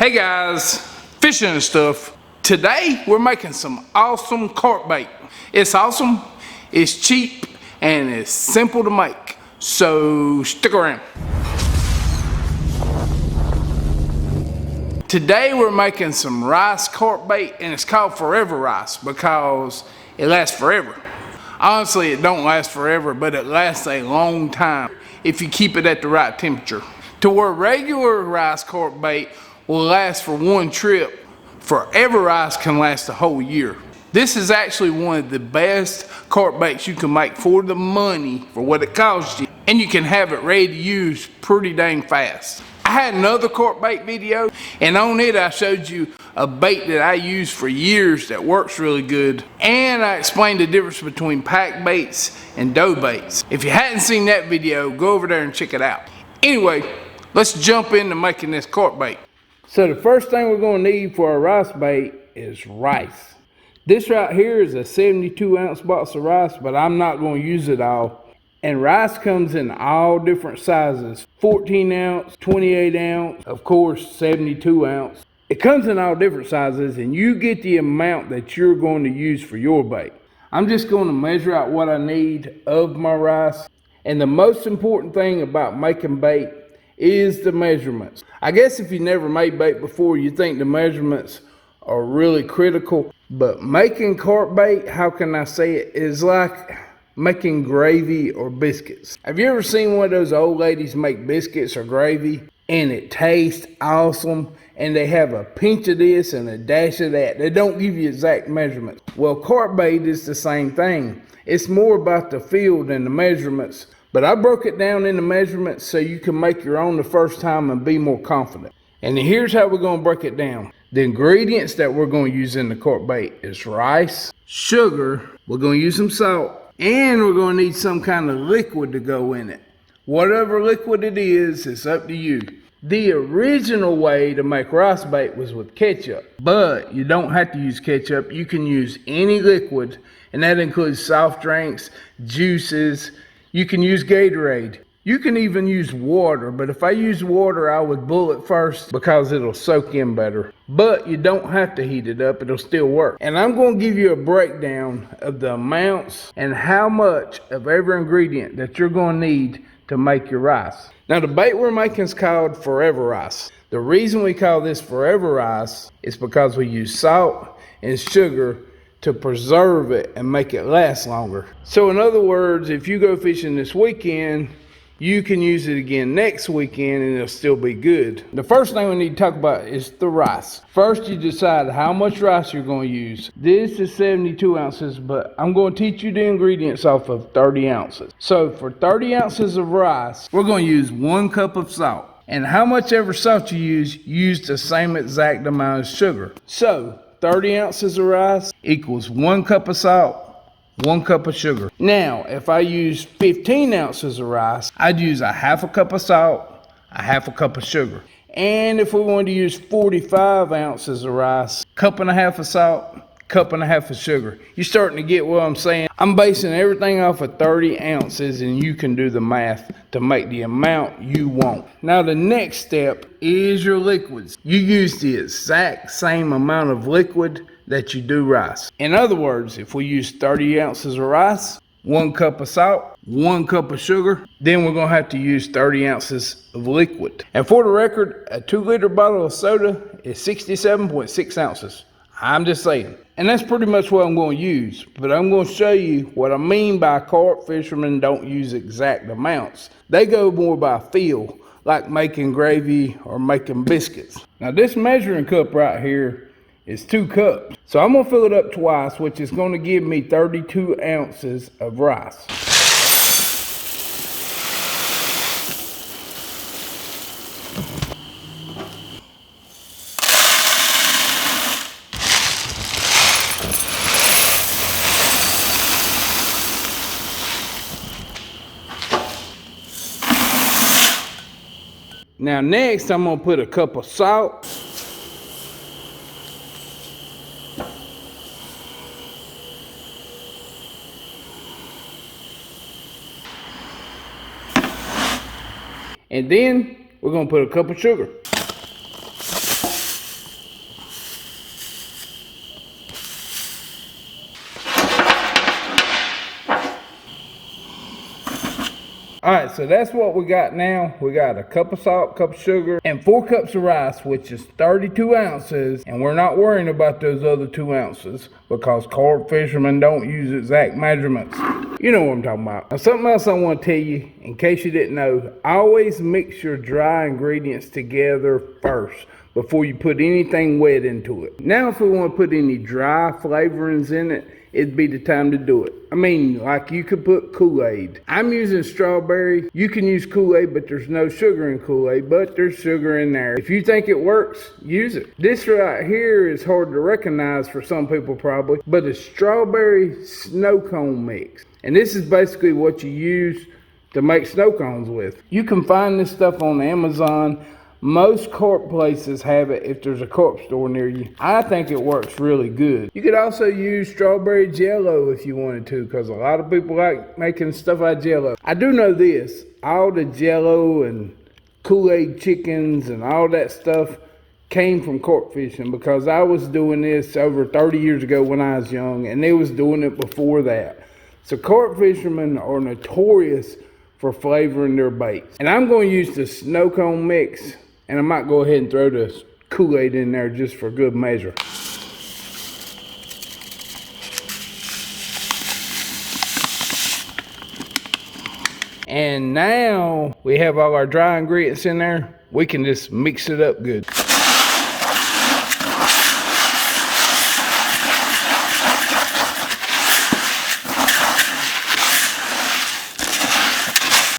Hey guys, FishinNstuff. Today we're making some awesome carp bait. It's awesome, it's cheap, and it's simple to make. So stick around. Today we're making some rice carp bait, and it's called Forever Rice because it lasts forever. Honestly, it don't last forever, but it lasts a long time if you keep it at the right temperature. To where regular rice carp bait will last for one trip, Forever Rice can last a whole year. This is actually one of the best carp baits you can make for the money, for what it costs you, and you can have it ready to use pretty dang fast. I had another carp bait video, and on it I showed you a bait that I use for years that works really good, and I explained the difference between pack baits and dough baits. If you hadn't seen that video, go over there and check it out. Anyway, let's jump into making this carp bait. So the first thing we're going to need for our rice bait is rice. This right here is a 72 ounce box of rice, but I'm not going to use it all. And rice comes in all different sizes: 14 ounce, 28 ounce, of course 72 ounce. It comes in all different sizes, and you get the amount that you're going to use for your bait. I'm just going to measure out what I need of my rice. And the most important thing about making bait is the measurements. I guess if you never made bait before, you think the measurements are really critical, but making carp bait, how can I say it, is like making gravy or biscuits. Have you ever seen one of those old ladies make biscuits or gravy and it tastes awesome, and they have a pinch of this and a dash of that? They don't give you exact measurements. Well, carp bait is the same thing. It's more about the feel than the measurements. But I broke it down into measurements so you can make your own the first time and be more confident. And here's how we're going to break it down. The ingredients that we're going to use in the carp bait is rice, sugar, we're going to use some salt, and we're going to need some kind of liquid to go in it. Whatever liquid it is, it's up to you. The original way to make rice bait was with ketchup, but you don't have to use ketchup. You can use any liquid, and that includes soft drinks, juices. You can use Gatorade. You can even use water, but if I use water, I would boil it first because it'll soak in better. But you don't have to heat it up, it'll still work. And I'm going to give you a breakdown of the amounts and how much of every ingredient that you're going to need to make your rice. Now the bait we're making is called Forever Rice. The reason we call this Forever Rice is because we use salt and sugar to preserve it and make it last longer. So in other words, if you go fishing this weekend, you can use it again next weekend and it'll still be good. The first thing we need to talk about is the rice. First, you decide how much rice you're going to use. This is 72 ounces, but I'm going to teach you the ingredients off of 30 ounces. So for 30 ounces of rice, we're going to use 1 cup of salt. And how much ever salt you use the same exact amount of sugar. So 30 ounces of rice equals 1 cup of salt, 1 cup of sugar. Now, if I use 15 ounces of rice, I'd use a half a cup of salt, a half a cup of sugar. And if we wanted to use 45 ounces of rice, 1.5 cups of salt, 1.5 cups of sugar. You're starting to get what I'm saying. I'm basing everything off of 30 ounces, and you can do the math to make the amount you want. Now the next step is your liquids. You use the exact same amount of liquid that you do rice. In other words, if we use 30 ounces of rice, 1 cup of salt, 1 cup of sugar, then we're going to have to use 30 ounces of liquid. And for the record, a 2-liter bottle of soda is 67.6 ounces. I'm just saying. And that's pretty much what I'm going to use. But I'm going to show you what I mean by carp fishermen don't use exact amounts. They go more by feel, like making gravy or making biscuits. Now this measuring cup right here is 2 cups. So I'm going to fill it up twice, which is going to give me 32 ounces of rice. Now next, I'm going to put a cup of salt. And then we're going to put a cup of sugar. All right, so that's what we got now. We got a cup of salt, cup of sugar, and 4 cups of rice, which is 32 ounces. And we're not worrying about those other 2 ounces because carp fishermen don't use exact measurements. You know what I'm talking about. Now, something else I want to tell you, in case you didn't know, always mix your dry ingredients together first before you put anything wet into it. Now, if we want to put any dry flavorings in it, it'd be the time to do it. I mean, like you could put Kool-Aid. I'm using strawberry. You can use Kool-Aid, but there's no sugar in Kool-Aid, but there's sugar in there. If you think it works, use it. This right here is hard to recognize for some people probably, but it's strawberry snow cone mix. And this is basically what you use to make snow cones with. You can find this stuff on Amazon. Most carp places have it if there's a carp store near you. I think it works really good. You could also use strawberry jello if you wanted to, because a lot of people like making stuff out of jello. I do know this, all the jello and Kool-Aid chickens and all that stuff came from carp fishing, because I was doing this over 30 years ago when I was young, and they was doing it before that. So carp fishermen are notorious for flavoring their baits. And I'm going to use the snow cone mix, and I might go ahead and throw the Kool-Aid in there just for good measure. And now we have all our dry ingredients in there. We can just mix it up good.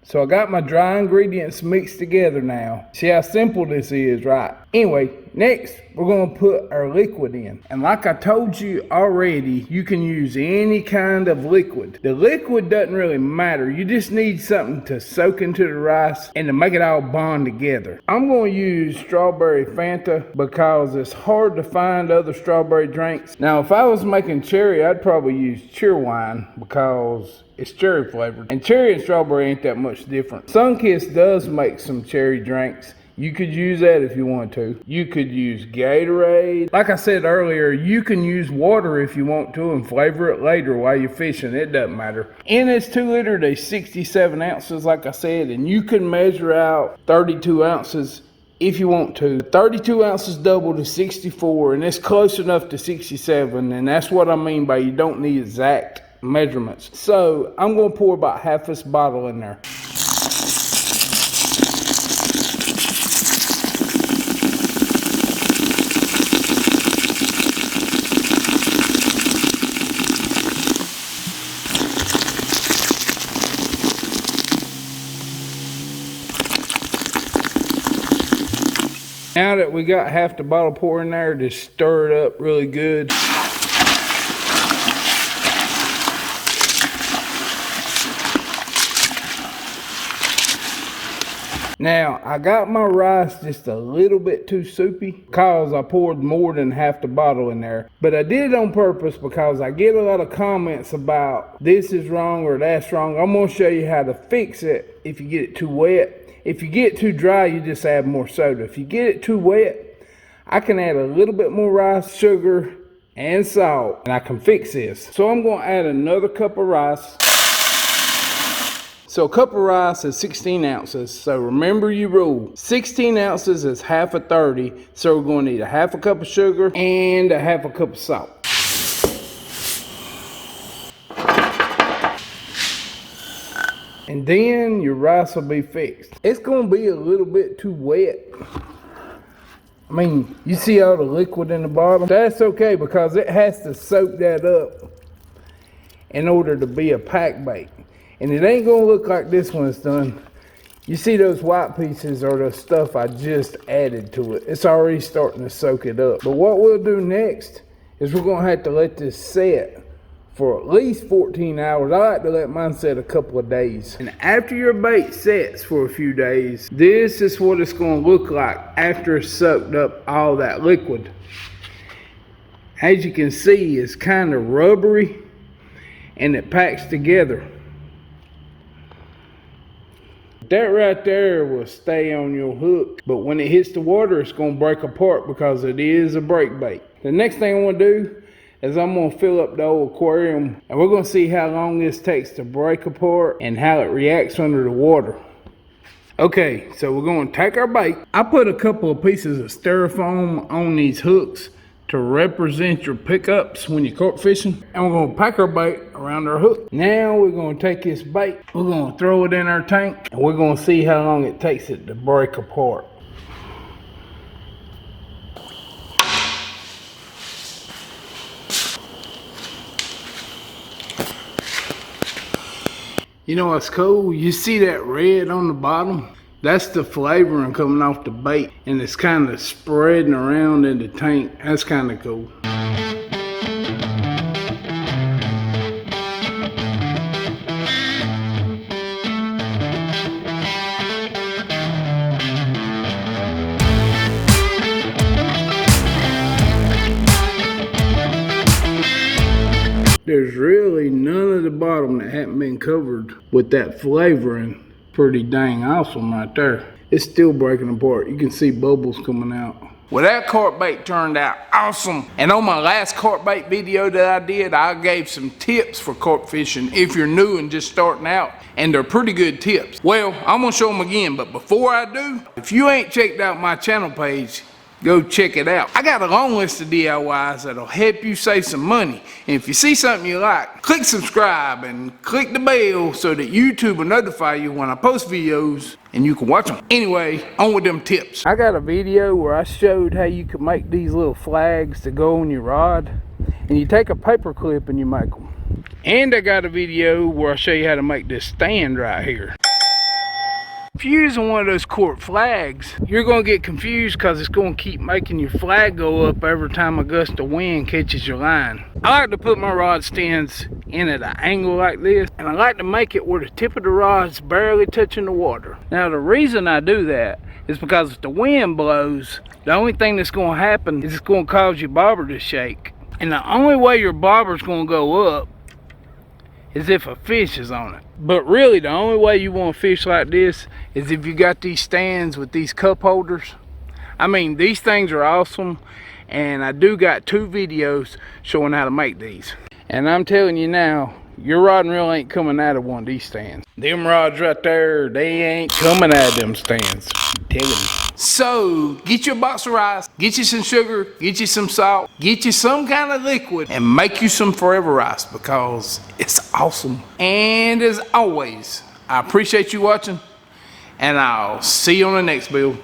So I got my dry ingredients mixed together now. See how simple this is, right? Anyway, next we're gonna put our liquid in. And like I told you already, you can use any kind of liquid. The liquid doesn't really matter. You just need something to soak into the rice and to make it all bond together. I'm gonna use strawberry Fanta because it's hard to find other strawberry drinks. Now, if I was making cherry, I'd probably use Cheerwine because it's cherry flavored. And cherry and strawberry ain't that much different. Sunkist does make some cherry drinks. You could use that if you want to. You could use Gatorade. Like I said earlier, you can use water if you want to and flavor it later while you're fishing. It doesn't matter. In this 2 liter, there's 67 ounces, like I said, and you can measure out 32 ounces if you want to. 32 ounces double to 64, and it's close enough to 67, and that's what I mean by you don't need exact measurements. So I'm going to pour about half this bottle in there. Now that we got half the bottle poured in there, just stir it up really good. Now, I got my rice just a little bit too soupy because I poured more than half the bottle in there. But I did it on purpose because I get a lot of comments about this is wrong or that's wrong. I'm going to show you how to fix it if you get it too wet. If you get it too dry, you just add more soda. If you get it too wet, I can add a little bit more rice, sugar, and salt, and I can fix this. So I'm going to add another cup of rice. So a cup of rice is 16 ounces. So remember your rule. 16 ounces is half of 30. So we're going to need a half a cup of sugar and a half a cup of salt. And then your rice will be fixed. It's going to be a little bit too wet. I mean, you see all the liquid in the bottom? That's okay because it has to soak that up in order to be a pack bait. And it ain't going to look like this when it's done. You see those white pieces are the stuff I just added to it. It's already starting to soak it up. But what we'll do next is we're going to have to let this set for at least 14 hours. I like to let mine set a couple of days. And after your bait sets for a few days, this is what it's going to look like after it's soaked up all that liquid. As you can see, it's kind of rubbery and it packs together. That right there will stay on your hook, but when it hits the water, it's going to break apart because it is a break bait. The next thing I want to do is I'm gonna fill up the old aquarium and we're gonna see how long this takes to break apart and how it reacts under the water. Okay, so we're gonna take our bait. I put a couple of pieces of styrofoam on these hooks to represent your pickups when you're carp fishing. And we're gonna pack our bait around our hook. Now we're gonna take this bait, we're gonna throw it in our tank, and we're gonna see how long it takes it to break apart. You know what's cool? You see that red on the bottom? That's the flavoring coming off the bait, and it's kind of spreading around in the tank. That's kind of cool. There's really none of the bottom that hadn't been covered with that flavoring. Pretty dang awesome right there. It's still breaking apart. You can see bubbles coming out. Well, that carp bait turned out awesome. And on my last carp bait video that I did, I gave some tips for carp fishing if you're new and just starting out. And they're pretty good tips. Well, I'm gonna show them again, but before I do, if you ain't checked out my channel page, go check it out. I got a long list of DIYs that'll help you save some money. And if you see something you like, click subscribe and click the bell so that YouTube will notify you when I post videos and you can watch them. Anyway, on with them tips. I got a video where I showed how you could make these little flags to go on your rod. And you take a paper clip and you make them. And I got a video where I show you how to make this stand right here. If you're using one of those carp flags, you're going to get confused because it's going to keep making your flag go up every time a gust of wind catches your line. I like to put my rod stands in at an angle like this, and I like to make it where the tip of the rod's barely touching the water. Now the reason I do that is because if the wind blows, the only thing that's going to happen is it's going to cause your bobber to shake. And the only way your bobber's going to go up is if a fish is on it. But really the only way you want to fish like this is if you got these stands with these cup holders. I mean, these things are awesome, and I do got 2 videos showing how to make these. And I'm telling you now, your rod and reel ain't coming out of one of these stands. Them rods right there, they ain't coming out of them stands. I'm telling you. So, get you a box of rice, get you some sugar, get you some salt, get you some kind of liquid, and make you some forever rice because it's awesome. And as always, I appreciate you watching, and I'll see you on the next build.